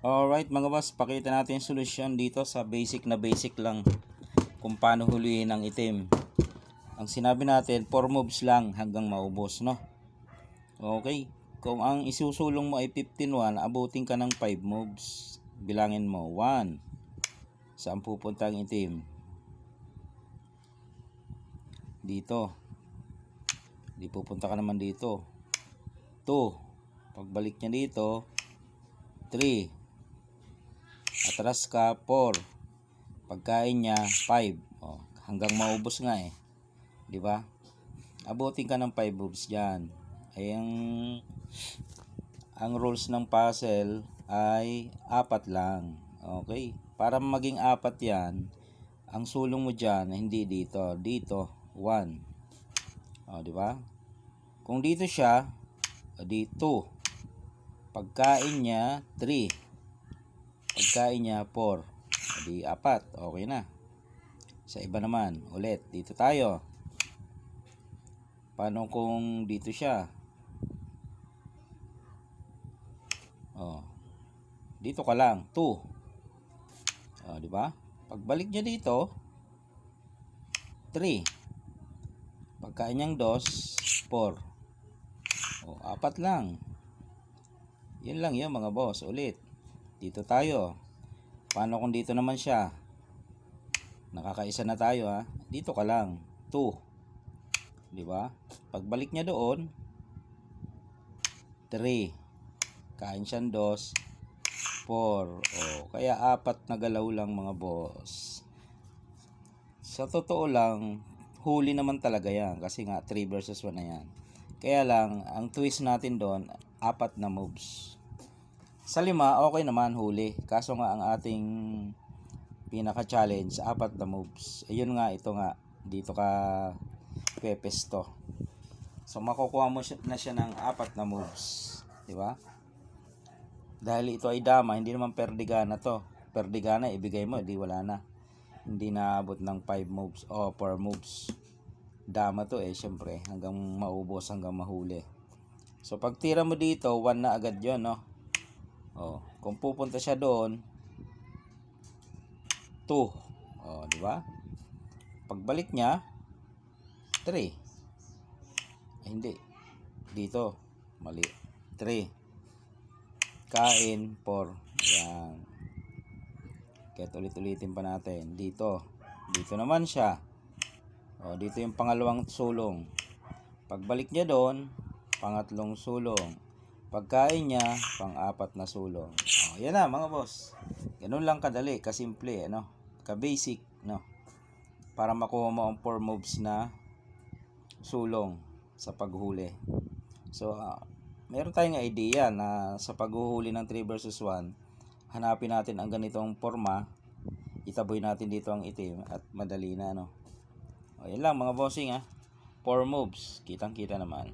Alright mga boss, pakita natin yung solusyon dito sa basic lang kung paano huliin ang itim. Ang sinabi natin, 4 moves lang hanggang maubos, no? Okay, kung ang isusulong mo ay 15-1, abutin ka ng 5 moves. Bilangin mo, 1. Saan pupunta ang itim? Dito. Di pupunta ka naman dito. 2. Pagbalik niya dito, 3. Atras ka, 4. Pagkain niya, 5. Hanggang maubos nga eh. Di ba? Abutin ka ng 5 moves diyan. Ay ang rules ng puzzle ay 4 lang. Okay? Para maging 4 yan, ang sulong mo diyan hindi dito. Dito, 1. Di ba? Kung dito siya, dito. Pagkain niya, 3. Pagkain niya, 4. Di 4. Okay na. Sa iba naman, ulit. Dito tayo. Paano kung dito siya? Dito ka lang, 2. Di ba? Pagbalik niya dito, 3. Pagkain niyang 2, 4. 4 lang. Yun lang yun mga boss. Ulit. Dito tayo. Paano kung dito naman siya? Nakakaisa na tayo ha. Dito ka lang, 2. Di ba? Pagbalik niya doon, 3. Kain siyang 2, 4. Kaya 4 na galaw lang mga boss. Sa totoo lang, huli naman talaga yan. Kasi nga 3 versus 1 na yan. Kaya lang, ang twist natin doon, 4 na moves. Sa 5, okay naman huli. Kaso nga ang ating pinaka-challenge, 4 na moves. Ayun nga, ito nga. Dito ka pepesto. So, makukuha mo na siya ng 4 na moves. Diba? Dahil ito ay dama, hindi naman perdigana to. Perdigana, ibigay mo, di wala na. Hindi naabot ng 5 moves o 4 moves. Dama to syempre, hanggang maubos, hanggang mahuli. So, pag tira mo dito, 1 na agad yun, no? Kung pupunta siya doon, 2. Di ba? Pagbalik niya, 3. Hindi. Dito. Mali. 3. Kain, 4. Ayan. Kaya ulit-ulitin pa natin. Dito. Dito naman siya. Dito yung pangalawang sulong. Pagbalik niya doon, pangatlong sulong. Pagkain niya, pang-4 na sulong. Yan na mga boss. Ganun lang kadali, kasimple, no? Ka-basic, no? Para makuha mo ang 4 moves na sulong sa paghuli. So, meron tayong idea na sa paghuhuli ng 3 versus 1, hanapin natin ang ganitong forma, itaboy natin dito ang itim at madali na, no? Yan lang mga bossing 4 moves, kitang kita naman.